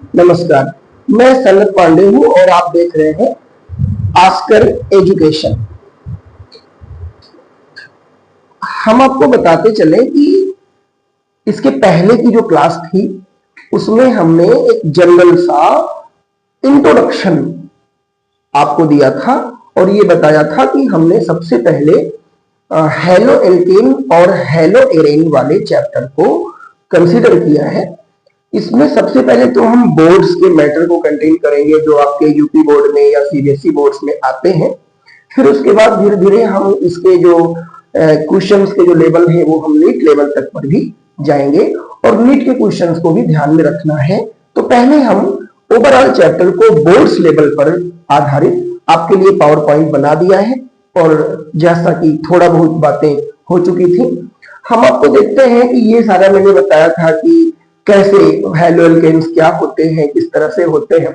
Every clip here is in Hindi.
नमस्कार, मैं सनत पांडे हूं और आप देख रहे हैं आस्कर एजुकेशन। हम आपको बताते चले कि इसके पहले की जो क्लास थी उसमें हमने एक जनरल सा इंट्रोडक्शन आपको दिया था और ये बताया था कि हमने सबसे पहले हेलो एल्केन और हेलो एरेन वाले चैप्टर को कंसीडर किया है। इसमें सबसे पहले तो हम बोर्ड्स के मैटर को कंटेन करेंगे जो आपके यूपी बोर्ड में या सीबीएसई बोर्ड्स में आते हैं। फिर उसके बाद धीरे धीरे हम इसके जो क्वेश्चंस के जो लेवल है वो हम नीट लेवल तक पर भी जाएंगे और नीट के क्वेश्चंस को भी ध्यान में रखना है। तो पहले हम ओवरऑल चैप्टर को बोर्ड्स लेवल पर आधारित आपके लिए पावर पॉइंट बना दिया है और जैसा कि थोड़ा बहुत बातें हो चुकी थी, हम आपको देखते हैं कि ये सारा मैंने बताया था कि कैसे हेलो एल्केन्स क्या होते हैं, किस तरह से होते हैं।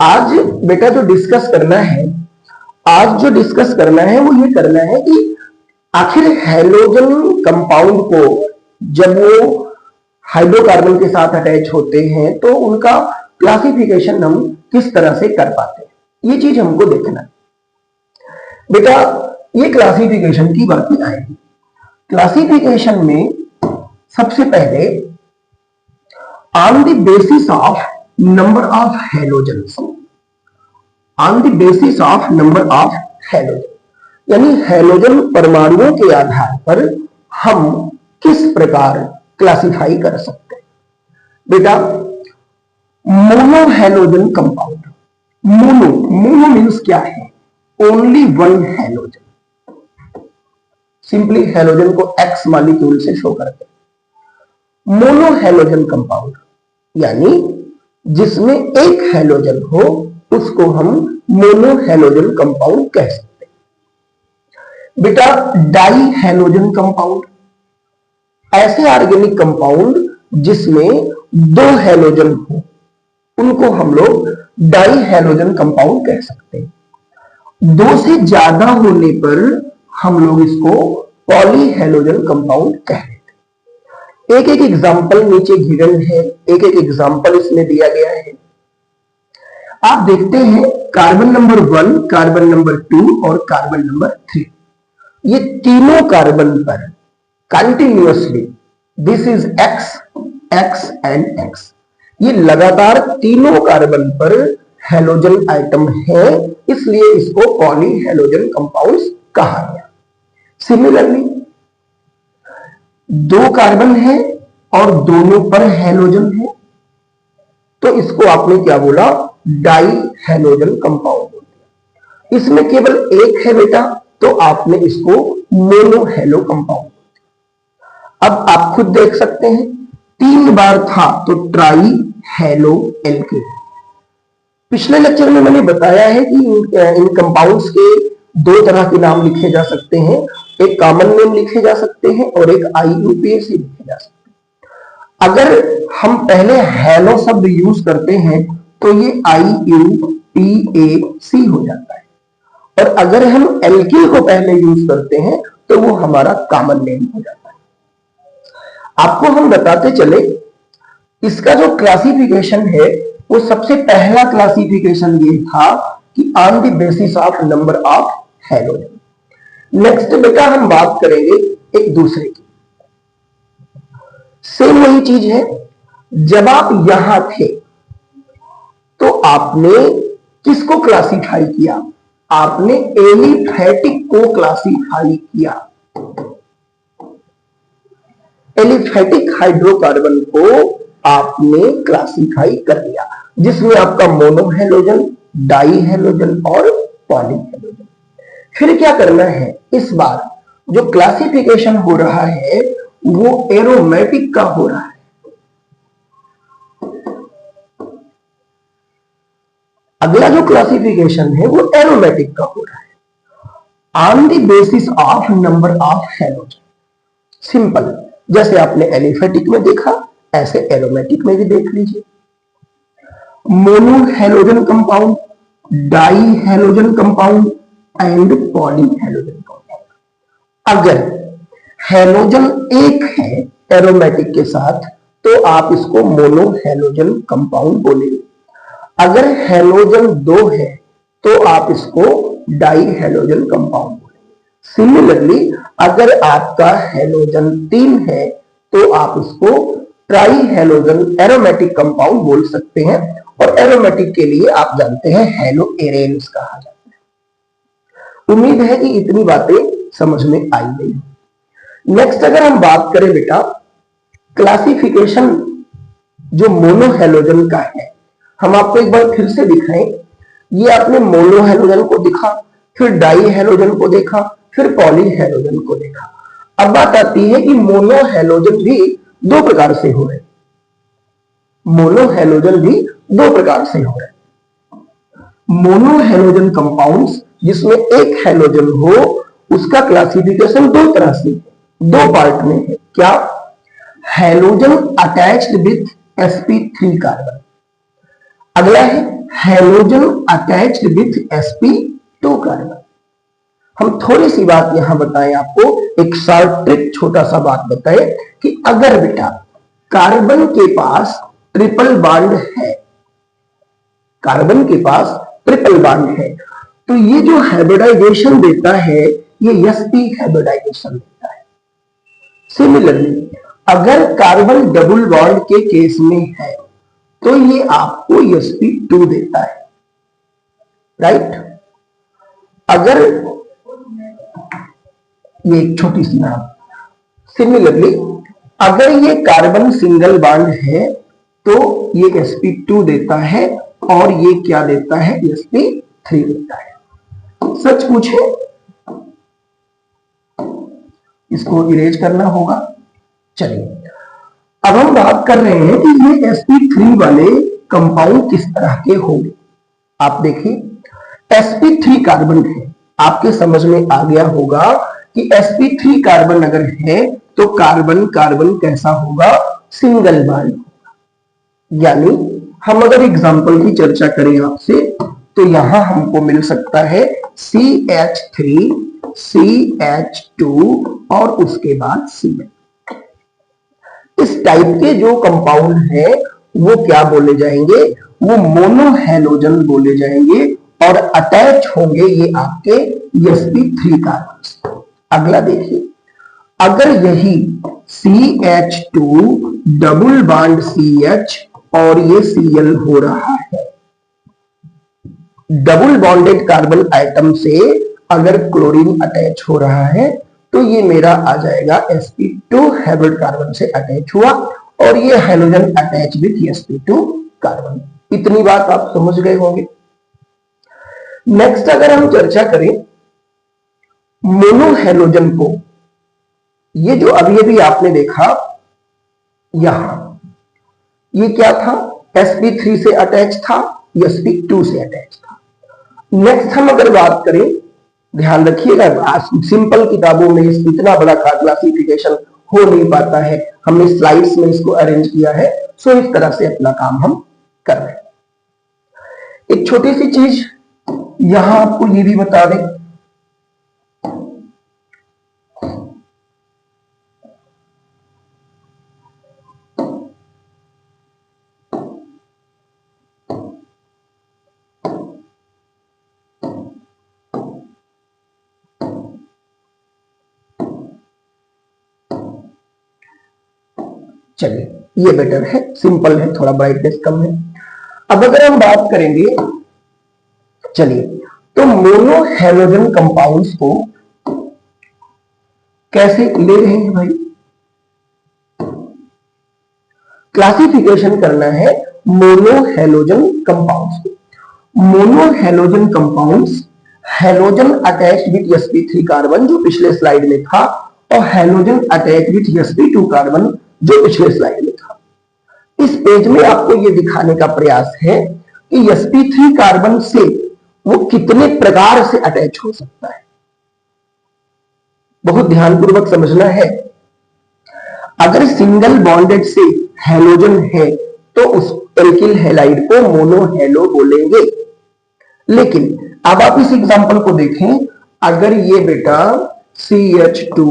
आज बेटा जो डिस्कस करना है, वो ये करना है कि आखिर हेलोजन कंपाउंड को जब वो हाइड्रोकार्बन के साथ अटैच होते हैं तो उनका क्लासिफिकेशन हम किस तरह से कर पाते हैं, ये चीज हमको देखना है। बेटा ये क्लासिफिकेशन की बातें आएगी। क्लासिफिकेशन में सबसे पहले on the basis of number of halogens, यानी हेलोजन परमाणुओं के आधार पर हम किस प्रकार क्लासिफाई कर सकते हैं। बेटा mono halogen compound, mono means क्या है? Only one halogen. Simply halogen को एक्स मॉलिक्यूल से शो करते हैं। मोनो हेलोजन कंपाउंड यानी जिसमें एक हेलोजन हो उसको हम मोनो हेलोजन कंपाउंड कह सकते हैं। बेटा डाई हेलोजन कंपाउंड, ऐसे ऑर्गेनिक कंपाउंड जिसमें दो हेलोजन हो उनको हम लोग डाई हेलोजन कंपाउंड कह सकते हैं। दो से ज्यादा होने पर हम लोग इसको पॉली हेलोजन कंपाउंड कह देते हैं। एक एक एग्जाम्पल नीचे गिवन है, एक एक एग्जाम्पल इसमें दिया गया है। आप देखते हैं कार्बन नंबर 1, कार्बन नंबर 2 और कार्बन नंबर 3, ये तीनों कार्बन पर continuously this is x, x and x, ये लगातार तीनों कार्बन पर हेलोजन आइटम है, इसलिए इसको पॉली हेलोजन कंपाउंड्स कहा गया। सिमिलरली दो कार्बन है और दोनों पर हेलोजन है तो इसको आपने क्या बोला? डाई हेलोजन कंपाउंड बोल दिया। इसमें केवल एक है बेटा तो आपने इसको मोनो हेलो कंपाउंड। अब आप खुद देख सकते हैं 3 बार था तो ट्राई हेलो एल्केन। पिछले लेक्चर में मैंने बताया है कि इन कंपाउंड्स के दो तरह के नाम लिखे जा सकते हैं, एक कॉमन नेम लिखे जा सकते हैं और एक IUPAC लिखे जा सकते हैं। अगर हम पहले हेलो शब्द यूज करते हैं तो ये IUPAC हो जाता है और अगर हम एल्किल को पहले यूज करते हैं तो वो हमारा कॉमन नेम हो जाता है। आपको हम बताते चले इसका जो क्लासिफिकेशन है वो सबसे पहला क्लासिफिकेशन ये था कि on the basis of number of halogen. Next बेटा हम बात करेंगे एक दूसरे की। सेम वही चीज है, जब आप यहां थे तो आपने किसको क्लासिफाई किया? आपने एलिफेटिक को क्लासिफाई किया। एलिफेटिक हाइड्रोकार्बन को आपने क्लासिफाई कर दिया जिसमें आपका मोनो हेलोजन, डाई हेलोजन और पॉली हेलोजन। फिर क्या करना है? इस बार जो क्लासिफिकेशन हो रहा है वो एरोमेटिक का हो रहा है। अगला जो क्लासिफिकेशन है वो एरोमेटिक का हो रहा है on the basis of number of halogen. Simple, जैसे आपने एलिफेटिक में देखा ऐसे एरोमेटिक में भी देख लीजिए। Mono halogen compound, die halogen compound and poly halogen compound. अगर हेलोजन एक है एरोमेटिक के साथ तो आप इसको मोनो हैलोजन कंपाउंड बोलेंगे। अगर हैलोजन 2 है तो आप इसको डाई हैलोजन कंपाउंड बोलेंगे। सिमिलरली अगर आपका हैलोजन 3 है तो आप इसको ट्राई हैलोजन एरोमेटिक कंपाउंड बोल सकते हैं, और एरोमेटिक के लिए आप जानते हैं हैलो एरेन्स कहा जाता है। उम्मीद है कि इतनी बातें समझ में आई गई। नेक्स्ट अगर हम बात करें बेटा क्लासिफिकेशन जो मोनो हैलोजन का है, हम आपको एक बार फिर से दिखाएं। ये आपने मोनो हैलोजन को देखा, फिर डाई हैलोजन को देखा, फिर पॉली हैलोजन को देखा। अब बात आती है कि मोनो हैलोजन भी दो प्रकार से हो रहे। मोनो हैलोजन भी दो प्रकार से हो रहे। मोनो हैलोजन कंपाउंड्स जिसमें एक हैलोजन हो, उसका क्लासिफिकेशन दो तरह से, दो पार्ट में है। क्या? Halogen attached with sp3 carbon. अगला है halogen attached with sp2 carbon. हम थोड़ी सी बात यहां बताएं आपको, एक शॉर्ट ट्रिक, छोटा सा बात बताएं कि अगर बेटा कार्बन के पास ट्रिपल बॉन्ड है, कार्बन के पास ट्रिपल बॉन्ड है, तो ये जो हाइब्रिडाइजेशन देता है ये sp हाइब्रिडाइजेशन देता है। सिमिलरली अगर कार्बन डबल बॉन्ड के केस में है तो ये आपको sp2 देता है, राइट। अगर ये एक छोटी सी बात, सिमिलरली अगर ये कार्बन सिंगल बॉन्ड है तो ये sp2 देता है, और ये क्या देता है? sp3 देता है। सच पूछे, इसको इरेज करना होगा। चलिए अब हम बात कर रहे हैं कि ये sp3 वाले कंपाउंड किस तरह के होंगे। आप देखिए sp3 कार्बन है, आपके समझ में आ गया होगा कि sp3 कार्बन अगर है तो कार्बन कार्बन कैसा होगा? सिंगल बॉन्ड होगा। यानी हम अगर एग्जांपल की चर्चा करें आपसे तो यहां हमको मिल सकता है CH3 CH2 और उसके बाद Cl। इस टाइप के जो कंपाउंड है वो क्या बोले जाएंगे? वो मोनो हैलोजन बोले जाएंगे, और अटैच होंगे ये आपके sp3 कार्बन। अगला देखिए, अगर यही CH2 डबल बॉन्ड CH और ये Cl हो रहा है, डबल बॉन्डेड कार्बन आइटम से अगर क्लोरीन अटैच हो रहा है तो ये मेरा आ जाएगा sp2 हाइब्रिड कार्बन से अटैच हुआ, और ये hydrogen attach with sp2 carbon. इतनी बात आप समझ गए होंगे। नेक्स्ट अगर हम चर्चा करें मोनो हैलोजन को, ये जो अभी अभी आपने देखा यहां, ये क्या था? sp3 से अटैच था, sp2 से अटैच था। नेक्स्ट हम अगर बात करें, ध्यान रखिएगा सिंपल किताबों में इतना बड़ा क्लासिफिकेशन हो नहीं पाता है, हमने स्लाइड्स में इसको अरेंज किया है, सो इस तरह से अपना काम हम कर रहे हैं। एक छोटी सी चीज यहां आपको ये भी बता दें, चलिए ये बेटर है, सिंपल है, थोड़ा ब्राइटनेस कम है। अब अगर हम बात करेंगे, चलिए तो मोनो हैलोजन कंपाउंड्स को कैसे ले रहे हैं भाई? क्लासिफिकेशन करना है मोनो हैलोजन कंपाउंड्स को। Mono halogen compounds halogen attached with sp3 carbon जो पिछले स्लाइड में था, और halogen attached with sp2 carbon जो पिछले स्लाइड में था। इस पेज में आपको यह दिखाने का प्रयास है कि sp3 कार्बन से वो कितने प्रकार से अटैच हो सकता है। बहुत ध्यानपूर्वक समझना है। अगर सिंगल बॉन्डेड से हैलोजन है तो उस एल्किल हैलाइड को मोनो हैलो बोलेंगे। लेकिन अब आप इस एग्जांपल को देखें, अगर ये बेटा CH2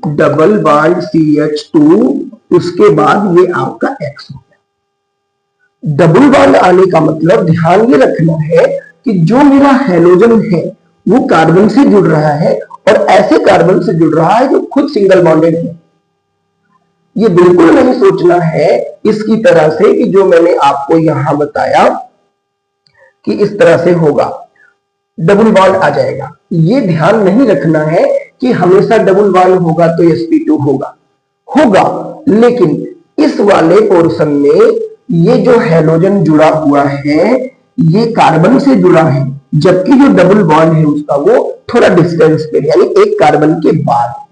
डबल बॉन्ड CH2 उसके बाद ये आपका X हो गया। डबल बॉन्ड आने का मतलब ध्यान ये रखना है कि जो मेरा हेलोजन है वो कार्बन से जुड़ रहा है और ऐसे कार्बन से जुड़ रहा है जो खुद सिंगल बॉन्डेड है। ये बिल्कुल नहीं सोचना है इसकी तरह से कि जो मैंने आपको यहां बताया कि इस तरह से होगा, डबल बॉन्ड आ जाएगा। ये ध्यान नहीं रखना है कि हमेशा डबल बॉन्ड होगा तो sp2 होगा, लेकिन इस वाले पोर्शन में ये जो हेलोजन जुड़ा हुआ है ये कार्बन से जुड़ा है, जबकि जो डबल बॉन्ड है उसका वो थोड़ा डिस्टेंस पे यानी एक कार्बन के बाद है।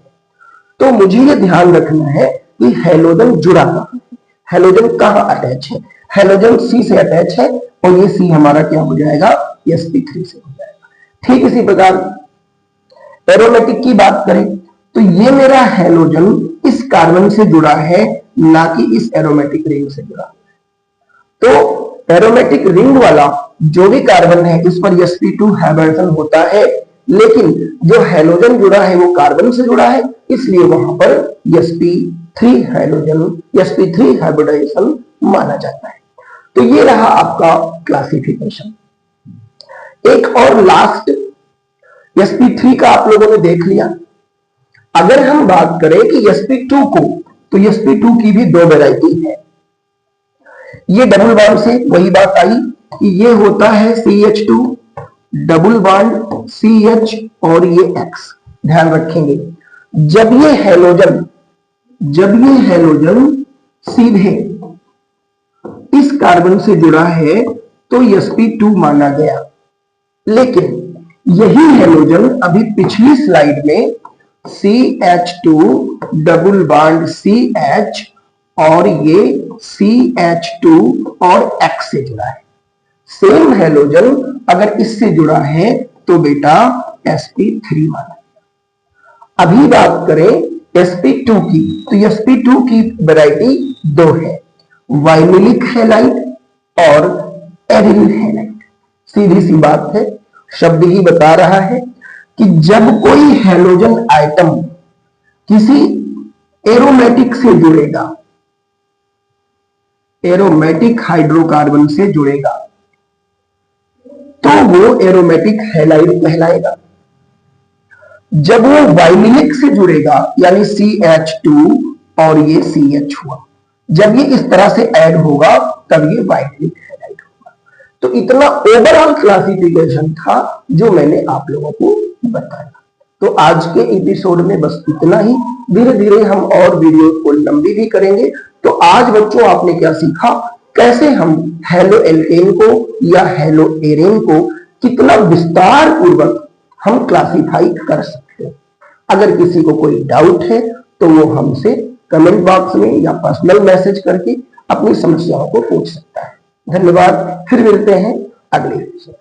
तो मुझे ये ध्यान रखना है कि हेलोजन जुड़ा कहां है, हेलोजन कहां अटैच है। हेलोजन C से अटैच है और ये C हमारा क्या हो जाएगा, sp3 से हो जाएगा। ठीक इसी प्रकार एरोमेटिक की बात करें तो ये मेरा हेलोजन इस कार्बन से जुड़ा है, ना कि इस एरोमेटिक रिंग से जुड़ा है। तो एरोमेटिक रिंग वाला जो भी कार्बन है इस पर sp2 हाइब्रिडेशन होता है, लेकिन जो हेलोजन जुड़ा है वो कार्बन से जुड़ा है, इसलिए वहां पर sp3 हाइब्रिडाइजेशन माना जाता है। तो ये रहा आपका क्लासिफिकेशन। एक और लास्ट sp3 का आप लोगों ने देख लिया। अगर हम बात करें कि sp2 को, तो sp2 की भी दो वैरायटी है। ये डबल बॉन्ड से वही बात आई कि ये होता है CH2 डबल बॉन्ड CH और ये X। ध्यान रखेंगे जब ये हेलोजन सीधे इस कार्बन से जुड़ा है तो sp2 माना गया, लेकिन यही हेलोजन अभी पिछली स्लाइड में CH2 डबल बॉन्ड CH और ये CH2 और X से जुड़ा है। सेम हेलोजन अगर इससे जुड़ा है तो बेटा sp3 माना गया। अभी बात करें sp2 की, तो sp2 की वैरायटी दो है, वाइनिलिक हैलाइड और एरिल हैलाइड। सीधी सी बात है, शब्द ही बता रहा है कि जब कोई हेलोजन आइटम किसी एरोमेटिक से जुड़ेगा, एरोमेटिक हाइड्रोकार्बन से जुड़ेगा, तो वो एरोमेटिक हैलाइड कहलाएगा। जब वो वाइनिलिक से जुड़ेगा यानी CH2 और ये CH हुआ, जब ये इस तरह से ऐड होगा तब ये वाइनिलिक हैलाइड होगा। तो इतना ओवरऑल क्लासिफिकेशन था जो मैंने आप लोगों को बताया। तो आज के एपिसोड में बस इतना ही। धीरे धीरे हम और वीडियो को लंबी भी करेंगे। तो आज बच्चों आपने क्या सीखा, कैसे हम हेलो एल्केन को या हेलो एरेन को कितना विस्तार पूर्वक हम क्लासिफाई कर सकते हैं। अगर किसी को कोई डाउट है तो वो हमसे कमेंट बॉक्स में या पर्सनल मैसेज करके अपनी समस्याओं को पूछ सकता है। धन्यवाद, फिर मिलते हैं अगले एपिसोड।